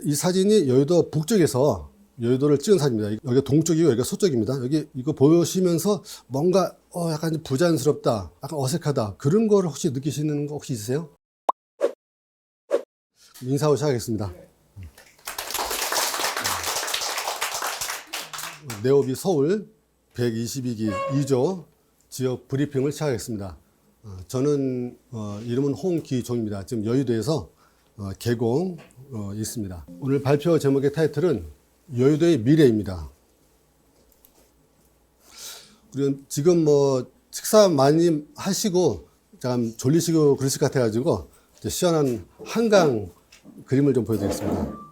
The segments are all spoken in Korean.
이 사진이 여의도 북쪽에서 여의도를 찍은 사진입니다. 여기가 동쪽이고 여기가 서쪽입니다. 여기 이거 보시면서 뭔가 약간 부자연스럽다, 약간 어색하다 그런 거를 혹시 느끼시는 거 혹시 있으세요? 인사하고 시작하겠습니다. 네오비 서울 122기 2조 지역 브리핑을 시작하겠습니다. 저는 이름은 홍기종입니다. 지금 여의도에서 개공 있습니다. 오늘 발표 제목의 타이틀은 여의도의 미래입니다. 그리고 지금 뭐 식사 많이 하시고 잠깐 졸리시고 그러실 것 같아가지고 시원한 한강 그림을 좀 보여드리겠습니다.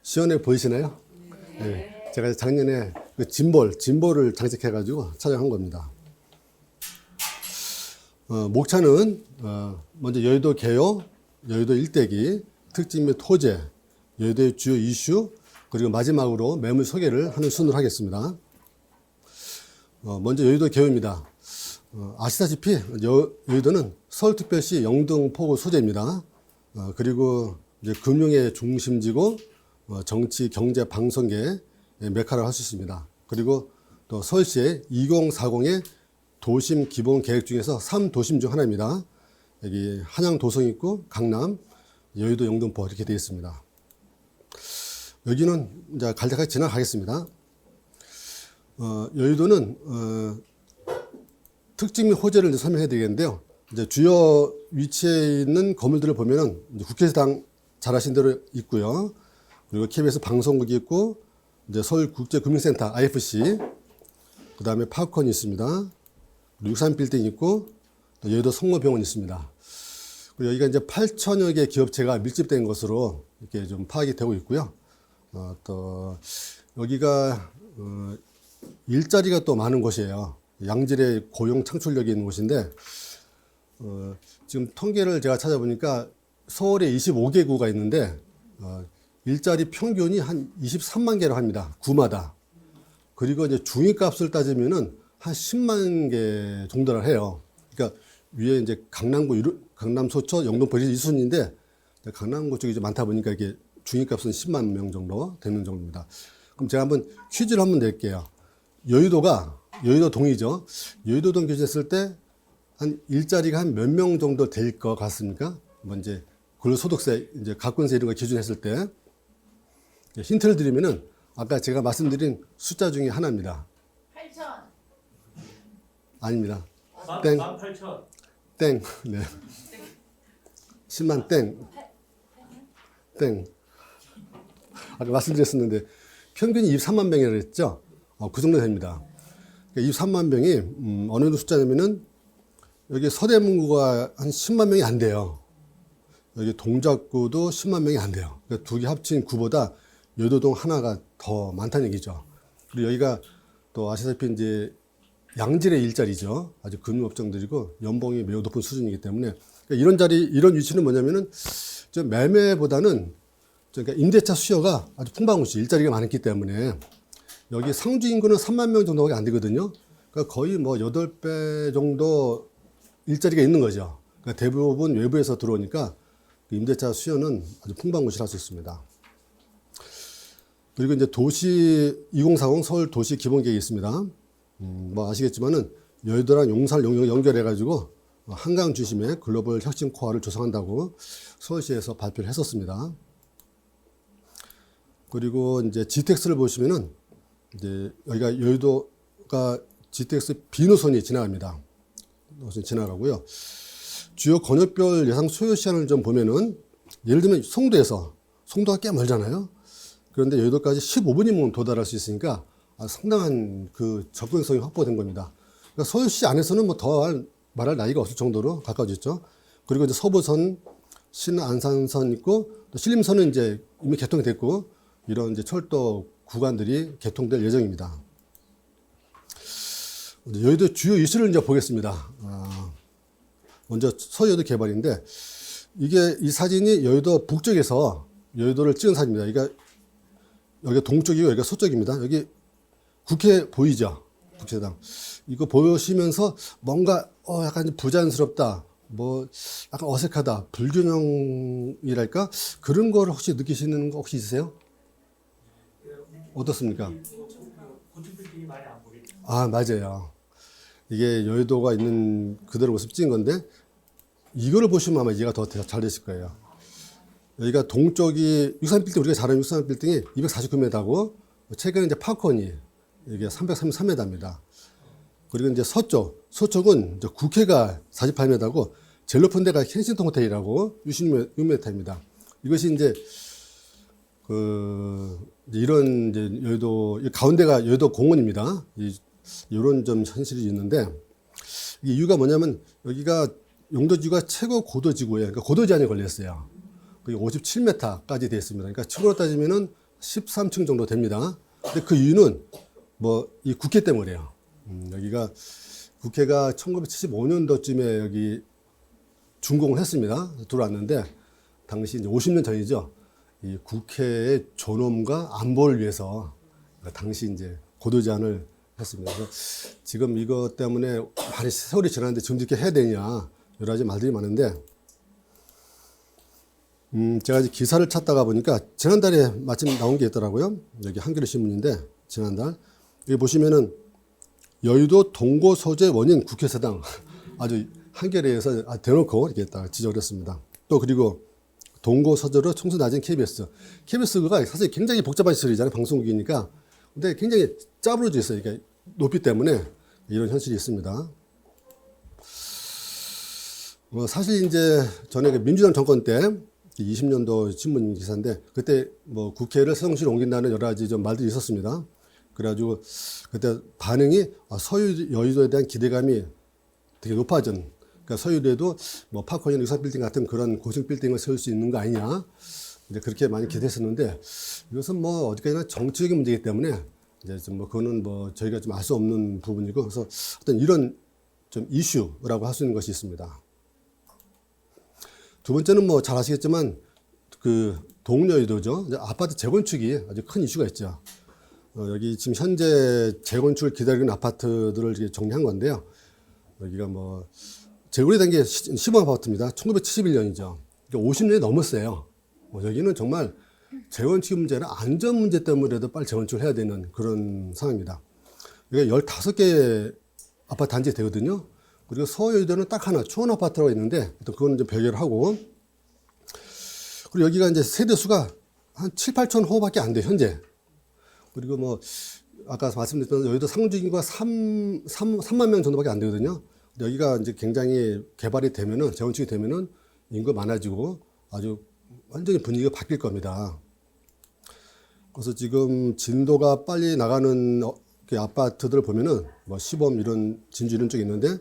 시원해 보이시나요? 네. 제가 작년에 그 짐볼을 장식해가지고 촬영한 겁니다. 목차는 먼저 여의도 개요, 여의도 일대기, 특징 및 토제, 여의도의 주요 이슈, 그리고 마지막으로 매물 소개를 하는 순으로 하겠습니다. 먼저 여의도 개요입니다. 아시다시피 여의도는 서울특별시 영등포구 소재입니다. 그리고 이제 금융의 중심지고 정치, 경제, 방송계의 메카라고 할 수 있습니다. 그리고 또 서울시의 2040의 도심 기본 계획 중에서 3도심 중 하나입니다. 여기 한양 도성 있고 강남, 여의도, 영등포 이렇게 되어 있습니다. 여기는 이제 간략하게 지나가겠습니다. 여의도는 특징 및 호재를 설명해 드리겠는데요. 이제 주요 위치에 있는 건물들을 보면은 국회의사당 잘 아신 대로 있고요. 그리고 KBS 방송국이 있고, 이제 서울국제금융센터 IFC, 그 다음에 파크콘이 있습니다. 63빌딩 있고, 또 여의도 성모병원 있습니다. 그리고 여기가 이제 8천여 개 기업체가 밀집된 것으로 이렇게 좀 파악이 되고 있고요. 또 여기가 일자리가 또 많은 곳이에요. 양질의 고용 창출력이 있는 곳인데, 지금 통계를 제가 찾아보니까 서울에 25개구가 있는데, 일자리 평균이 한 23만 개라고 합니다. 구마다. 그리고 이제 중위값을 따지면은 한 10만 개 정도를 해요. 그러니까 위에 이제 강남, 서초, 영등포 이 순인데 강남구 쪽이 좀 많다 보니까 이게 중위값은 10만 명 정도 되는 정도입니다. 그럼 제가 한번 퀴즈를 한번 낼게요. 여의도 동이죠. 여의도동 기준했을 때 한 일자리가 한 몇 명 정도 될 것 같습니까? 뭐 이제 근로소득세, 이제 가권세 이런 거 기준했을 때 힌트를 드리면은 아까 제가 말씀드린 숫자 중에 하나입니다. 8천. 아닙니다. 땡. 18,000. 땡. 네. 10만 땡. 땡. 아까 말씀드렸었는데 평균이 23만 명이라고 했죠? 그 정도 됩니다. 23만 명이 어느 정도 숫자냐면은 여기 서대문구가 한 10만 명이 안 돼요. 여기 동작구도 10만 명이 안 돼요. 그러니까 두 개 합친 구보다 여의도동 하나가 더 많다는 얘기죠. 그리고 여기가 또 아시다시피 이제 양질의 일자리죠. 아주 금융업종들이고 연봉이 매우 높은 수준이기 때문에 그러니까 이런 위치는 뭐냐면은 좀 매매보다는 그러니까 임대차 수요가 아주 풍부한 곳이 일자리가 많기 때문에 여기 상주 인구는 3만 명 정도밖에 안 되거든요. 그러니까 거의 뭐 8배 정도 일자리가 있는 거죠. 그러니까 대부분 외부에서 들어오니까 임대차 수요는 아주 풍부한 곳이라 할 수 있습니다. 그리고 이제 도시 2040 서울 도시 기본계획이 있습니다. 뭐 아시겠지만은 여의도랑 용산을 연결해가지고 한강 중심의 글로벌 혁신 코어를 조성한다고 서울시에서 발표를 했었습니다. 그리고 이제 GTX를 보시면은 이제 여기가 여의도가 GTX 비노선이 지나갑니다. 노선이 지나가고요. 주요 권역별 예상 소요 시간을 좀 보면은 예를 들면 송도가 꽤 멀잖아요. 그런데 여의도까지 15분이면 도달할 수 있으니까 상당한 그 접근성이 확보된 겁니다. 그러니까 서울시 안에서는 뭐 더 말할 나위가 없을 정도로 가까워졌죠. 그리고 이제 서부선, 신안산선 있고 또 신림선은 이제 이미 개통이 됐고 이런 이제 철도 구간들이 개통될 예정입니다. 여의도 주요 이슈를 이제 보겠습니다. 먼저 서여의도 개발인데 이게 이 사진이 여의도 북쪽에서 여의도를 찍은 사진입니다. 그러니까 여기가 동쪽이고 여기가 서쪽입니다. 여기 국회 보이죠? 국회의당. 이거 보시면서 뭔가 약간 부자연스럽다. 뭐 약간 어색하다. 불균형이랄까? 그런 걸 혹시 느끼시는 거 혹시 있으세요? 어떻습니까? 아, 맞아요. 이게 여의도가 있는 그대로 모습 찍은 건데 이거를 보시면 아마 이해가 더 잘 되실 거예요. 여기가 동쪽이 63빌딩, 우리가 잘 아는 63빌딩이 249m고 최근에 이제 파크원이 이게 333m입니다. 그리고 이제 서쪽은 이제 국회가 48m고 제일 높은 데가 켄싱턴 호텔이라고 66m입니다. 이것이 이제 이런 이제 여의도 가운데가 여의도 공원입니다. 이런 좀 현실이 있는데 이유가 뭐냐면 여기가 용도지구가 최고 고도지구예요. 그러니까 고도 제한이 걸렸어요. 그게 57m까지 되어 있습니다. 그러니까 층으로 따지면은 13층 정도 됩니다. 근데 그 이유는 뭐 이 국회 때문이에요. 여기가 국회가 1975년도쯤에 여기 준공을 했습니다. 들어왔는데 당시 이제 50년 전이죠. 이 국회의 존엄과 안보를 위해서 당시 이제 고도 제한을 했습니다. 그래서 지금 이것 때문에 많이 세월이 지났는데 지금 이렇게 해야 되냐 여러 가지 말들이 많은데 제가 이제 기사를 찾다가 보니까 지난달에 마침 나온 게 있더라고요. 여기 한겨레 신문인데 지난달 여기 보시면은 여의도 동고 소재 원인 국회의사당 아주 한겨레에서 대놓고 이렇게 딱 지적을 했습니다. 또 그리고 동고 서저로 청소 낮은 KBS. KBS가 사실 굉장히 복잡한 시설이잖아요. 방송국이니까. 근데 굉장히 짜부러져 있어요. 그러니까 높이 때문에 이런 현실이 있습니다. 사실 이제 전에 민주당 정권 때 20년도 신문 기사인데 그때 뭐 국회를 세종시로 옮긴다는 여러 가지 좀 말들이 있었습니다. 그래가지고 그때 반응이 여의도에 대한 기대감이 되게 높아진. 그러니까 서유도에도 뭐 파크원 63빌딩 같은 그런 고층 빌딩을 세울 수 있는 거 아니냐. 이제 그렇게 많이 기대했었는데 이것은 뭐 어디까지나 정치적인 문제이기 때문에 이제 좀 뭐 그거는 뭐 저희가 좀 알 수 없는 부분이고 그래서 어떤 이런 좀 이슈라고 할 수 있는 것이 있습니다. 두 번째는 뭐 잘 아시겠지만 그 동여의도죠. 아파트 재건축이 아주 큰 이슈가 있죠. 여기 지금 현재 재건축을 기다리는 아파트들을 이렇게 정리한 건데요. 여기가 뭐 제일 오래된 게 시범 아파트입니다. 1971년이죠. 그러니까 50년이 넘었어요. 여기는 정말 재건축 문제나 안전 문제 때문에도 빨리 재건축을 해야 되는 그런 상황입니다. 여기가 15개 아파트 단지 되거든요. 그리고 서여의도는 딱 하나, 초원 아파트라고 있는데, 그거는 좀 별개로 하고. 그리고 여기가 이제 세대수가 한 7, 8천 호밖에 안 돼요, 현재. 그리고 뭐, 아까 말씀드렸던 여의도 상주인구가 3만 명 정도밖에 안 되거든요. 여기가 이제 굉장히 개발이 되면은, 재건축이 되면은 인구가 많아지고 아주 완전히 분위기가 바뀔 겁니다. 그래서 지금 진도가 빨리 나가는 아파트들을 보면은 뭐 시범 이런 진주 이런 쪽이 있는데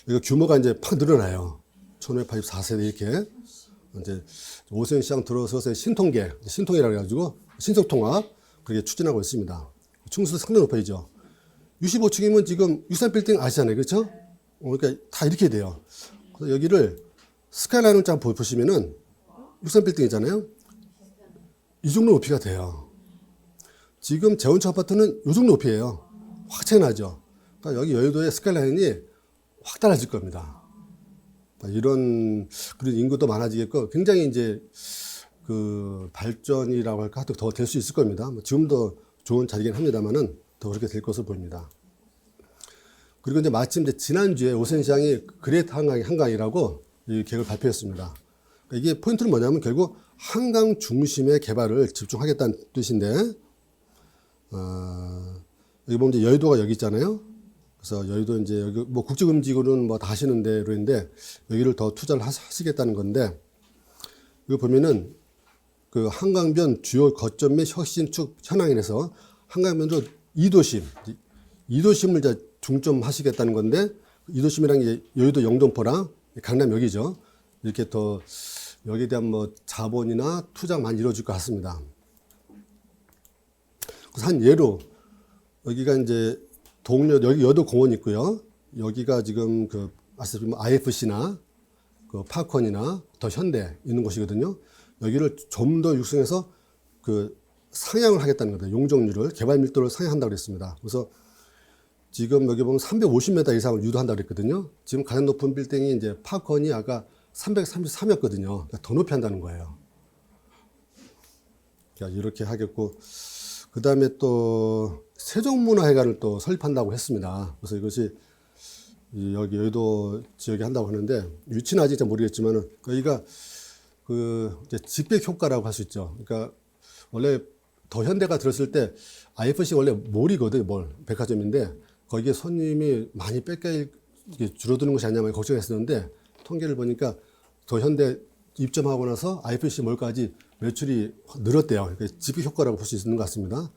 이거 규모가 이제 팍 늘어나요. 1584세대 이렇게. 이제 오선시장 들어서서 신통이라고 해가지고 신속통합 그렇게 추진하고 있습니다. 층수도 상당히 높아지죠. 65층이면 지금 63빌딩 아시잖아요. 그렇죠? 그러니까 다 이렇게 돼요. 그래서 여기를 스카이라인을 쫙 보시면은 63빌딩이잖아요. 이 정도 높이가 돼요. 지금 재건축 아파트는 이 정도 높이에요. 확 차이 나죠. 그러니까 여기 여의도의 스카이라인이 확 달라질 겁니다. 이런, 그리고 인구도 많아지겠고, 굉장히 이제, 그, 발전이라고 할까, 더 될 수 있을 겁니다. 지금도 좋은 자리긴 합니다만은 더 그렇게 될 것으로 보입니다. 그리고 이제 마침 이제 지난주에 오선시장이 그레이트 한강이라고 이 계획을 발표했습니다. 그러니까 이게 포인트는 뭐냐면 결국 한강 중심의 개발을 집중하겠다는 뜻인데, 여기 보면 이제 여의도가 여기 있잖아요. 그래서 여의도 이제 여기 뭐 국제금지구는 뭐 다 하시는 대로인데 여기를 더 투자를 하시겠다는 건데 이거 보면은 그 한강변 주요 거점 및 혁신축 현황에서 한강변으로 2도심을 이제 중점하시겠다는 건데 2도심이란 게 여의도 영등포랑 강남 여기죠. 이렇게 더 여기에 대한 뭐 자본이나 투자가 많이 이루어질 것 같습니다. 그래서 한 예로 여기가 이제 동료 여기 여도 공원 있고요. 여기가 지금 그 아시다시피 IFC나 그 파콘이나 더 현대 있는 곳이거든요. 여기를 좀 더 육성해서 그 상향을 하겠다는 겁니다. 용적률을 개발 밀도를 상향한다고 그랬습니다. 그래서 지금 여기 보면 350m 이상을 유도한다고 그랬거든요. 지금 가장 높은 빌딩이 이제 파콘이 아까 333이었거든요. 그러니까 더 높이 한다는 거예요. 그러니까 이렇게 하겠고, 그 다음에 또 세종문화회관을 또 설립한다고 했습니다. 그래서 이것이 여기 여의도 지역에 한다고 하는데 위치는 아직 잘 모르겠지만은 여기가 그 이제 직백 효과라고 할 수 있죠. 그러니까 원래 더 현대가 들었을 때 IFC 원래 몰이거든요. 몰 백화점인데 거기에 손님이 많이 줄어드는 것이 아니냐 걱정했었는데 통계를 보니까 더 현대 입점하고 나서 IFC 몰까지 매출이 늘었대요. 그러니까 직백 효과라고 볼 수 있는 것 같습니다.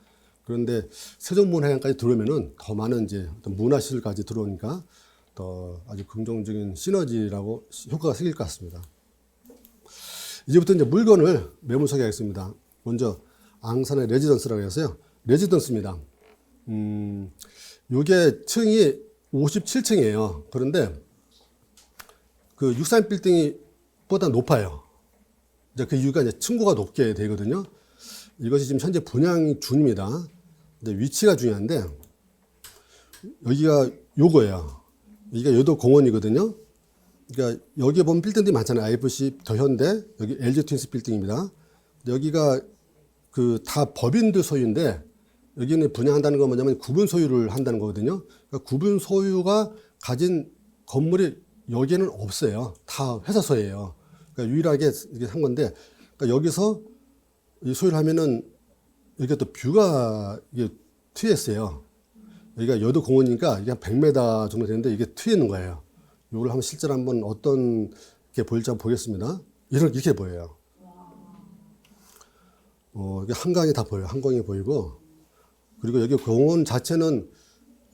그런데 세종문화회관까지 들어오면은 더 많은 이제 어떤 문화시설까지 들어오니까 더 아주 긍정적인 시너지라고 효과가 생길 것 같습니다. 이제부터 이제 물건을 매물 소개하겠습니다. 먼저 앙산의 레지던스라고 해서요. 레지던스입니다. 요게 층이 57층이에요. 그런데 그 63 빌딩이 보다 높아요. 이제 그 이유가 이제 층고가 높게 되거든요. 이것이 지금 현재 분양 중입니다. 근데 위치가 중요한데 여기가 요거예요. 여기가 여의도 공원이거든요. 그러니까 여기에 보면 빌딩들이 많잖아요. IFC, 더 현대, 여기 LG 트윈스 빌딩입니다. 여기가 그 다 법인들 소유인데 여기는 분양한다는 건 뭐냐면 구분 소유를 한다는 거거든요. 그러니까 구분 소유가 가진 건물이 여기에는 없어요. 다 회사 소유예요. 그러니까 유일하게 이게 한 건데 그러니까 여기서 이 소유를 하면은 여기가 또 뷰가 이게 트여 있어요. 여기가 여의도 공원이니까 이게 한 100m 정도 되는데 이게 트여 있는 거예요. 이걸 한번 실제로 한번 어떤 게 보일지 한번 보겠습니다. 이렇게 보여요. 이게 한강이 다 보여요. 한강이 보이고 그리고 여기 공원 자체는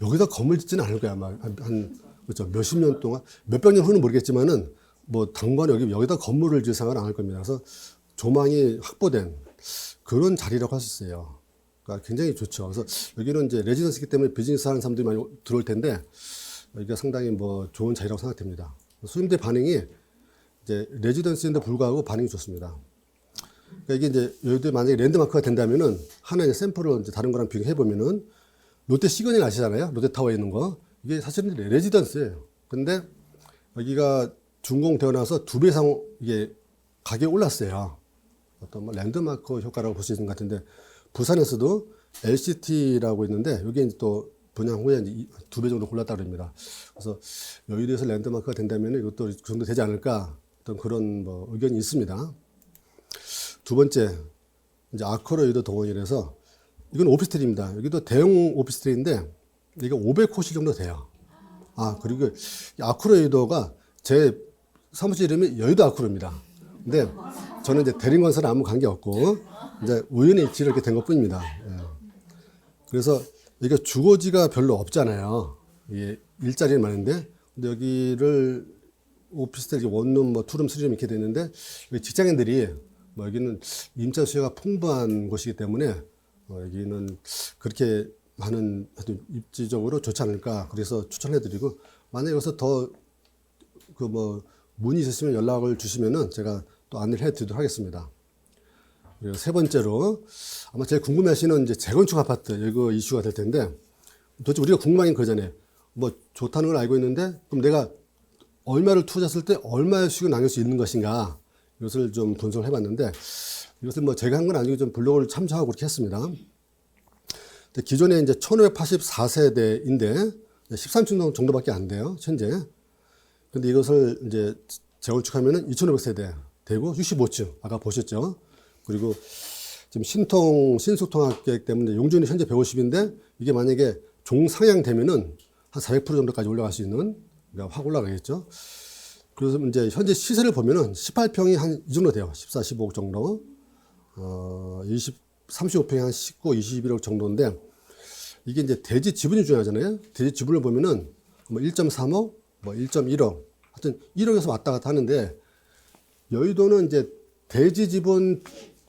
여기다 건물 짓지는 않을 거야. 아마 그렇죠. 몇십 년 동안 몇백 년 후는 모르겠지만은 뭐 당분간 여기다 건물을 지을 생각은 안 할 겁니다. 그래서 조망이 확보된 그런 자리라고 할 수 있어요. 그러니까 굉장히 좋죠. 그래서 여기는 이제 레지던스이기 때문에 비즈니스 하는 사람들이 많이 들어올 텐데 여기가 상당히 뭐 좋은 자리라고 생각됩니다. 수임대 반응이 이제 레지던스인데 불구하고 반응이 좋습니다. 그러니까 이게 이제 여의도에 만약에 랜드마크가 된다면은 하나의 샘플을 이제 다른 거랑 비교해 보면은 롯데 시그널 아시잖아요. 롯데타워에 있는 거. 이게 사실은 레지던스예요. 근데 여기가 준공되어 나서 2배 이상 이게 가격이 올랐어요. 어떤 뭐 랜드마크 효과라고 볼 수 있는 것 같은데 부산에서도 LCT라고 있는데 여기 또 분양 후에 이제 2배 정도 올랐다고 합니다. 그래서 여의도에서 랜드마크가 된다면 이것도 그 정도 되지 않을까 어떤 그런 뭐 의견이 있습니다. 두 번째, 이제 아크로 여의도 동원이라서 이건 오피스텔입니다. 여기도 대형 오피스텔인데 이게 500호실 정도 돼요. 그리고 아크로 여의도가 제 사무실 이름이 여의도 아크로입니다. 근데 저는 이제 대림건설은 아무 관계 없고 이제 우연히 입지를 이렇게 된 것 뿐입니다. 예. 그래서 여기가 주거지가 별로 없잖아요. 이게 일자리는 많은데 근데 여기를 오피스텔 원룸, 뭐 투룸, 쓰리룸 이렇게 되는데 직장인들이 뭐 여기는 임차 수요가 풍부한 곳이기 때문에 여기는 그렇게 많은 입지적으로 좋지 않을까 그래서 추천해드리고 만약에 여기서 더 그 뭐 문의 있으시면 연락을 주시면은 제가 또 안내를 해드리도록 하겠습니다. 그리고 세 번째로 아마 제일 궁금해하시는 이제 재건축 아파트 이거 이슈가 될 텐데 도대체 우리가 궁금한 게 그잖아요. 뭐 좋다는 걸 알고 있는데 그럼 내가 얼마를 투자했을 때 얼마의 수익을 남길 수 있는 것인가 이것을 좀 분석을 해봤는데 이것을 뭐 제가 한 건 아니고 좀 블로그를 참조하고 그렇게 했습니다. 기존에 이제 1584세대인데 13층 정도밖에 안 돼요 현재. 근데 이것을 이제 재건축하면은 2500세대 되고 65층 아까 보셨죠. 그리고 지금 신속통합계획 때문에 용적률이 현재 150인데 이게 만약에 종상향되면은 한 400% 정도까지 올라갈 수 있는 그러니까 확 올라가겠죠. 그래서 이제 현재 시세를 보면은 18평이 한 이 정도 돼요. 14, 15억 정도. 35평이 한 19, 21억 정도인데 이게 이제 대지 지분이 중요하잖아요. 대지 지분을 보면은 뭐 1.3억, 뭐 1.1억, 하여튼 1억에서 왔다 갔다 하는데 여의도는 이제 대지 지분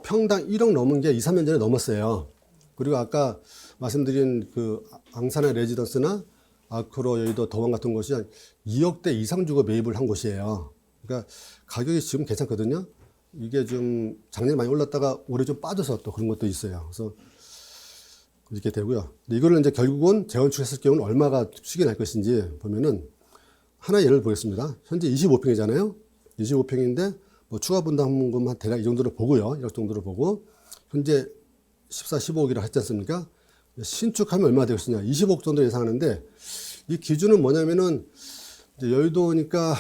평당 1억 넘은 게 2, 3년 전에 넘었어요. 그리고 아까 말씀드린 그 앙산의 레지던스나 아크로 여의도 더원 같은 곳이 한 2억대 이상 주고 매입을 한 곳이에요. 그러니까 가격이 지금 괜찮거든요. 이게 좀 작년에 많이 올랐다가 올해 좀 빠져서 또 그런 것도 있어요. 그래서 이렇게 되고요. 이거를 이제 결국은 재건축했을 경우는 얼마가 수익이 날 것인지 보면은 하나 예를 보겠습니다. 현재 25평이잖아요. 25평인데 뭐 추가 분담금 한 대략 이 정도로 보고요. 1억 정도로 보고 현재 14, 15억이라 했지 않습니까? 신축하면 얼마 되겠느냐? 20억 정도 예상하는데 이 기준은 뭐냐면은 이제 여의도니까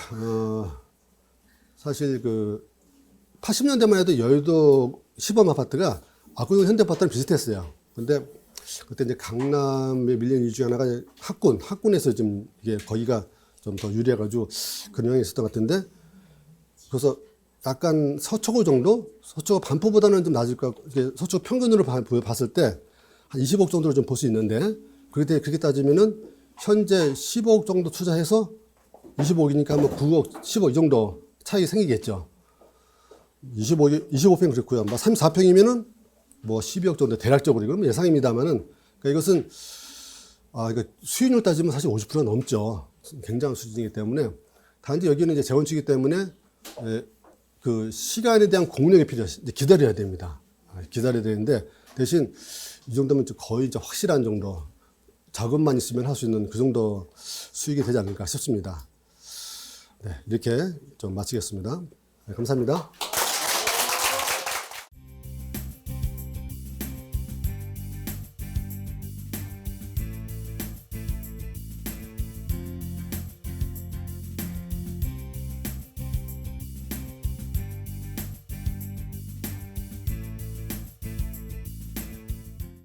사실 그 80년대만 해도 여의도 시범 아파트가 압구정 현대 아파트랑 비슷했어요. 근데 그때 이제 강남에 밀린 이유 중에 하나가 학군에서 좀 이게 거기가 좀 더 유리해가지고 그런 영향이 있었던 것 같은데 그래서 약간 서초구 정도? 서초구 반포보다는 좀 낮을 것 같고 서초구 평균으로 봤을 때 한 20억 정도로 좀 볼 수 있는데 그렇게 따지면은 현재 15억 정도 투자해서 25억이니까 뭐 9억, 10억 이 정도 차이가 생기겠죠. 25평 그렇고요. 뭐 34평이면은 뭐 12억 정도 대략적으로 이건 예상입니다만은 그러니까 이것은 이거 수익률 따지면 사실 50% 넘죠. 굉장한 수준이기 때문에 단지 여기는 이제 재건축이기 때문에 그 시간에 대한 공력이 필요해요. 기다려야 됩니다. 기다려야 되는데 대신 이 정도면 거의 이제 확실한 정도 자금만 있으면 할 수 있는 그 정도 수익이 되지 않을까 싶습니다. 네, 이렇게 좀 마치겠습니다. 네, 감사합니다.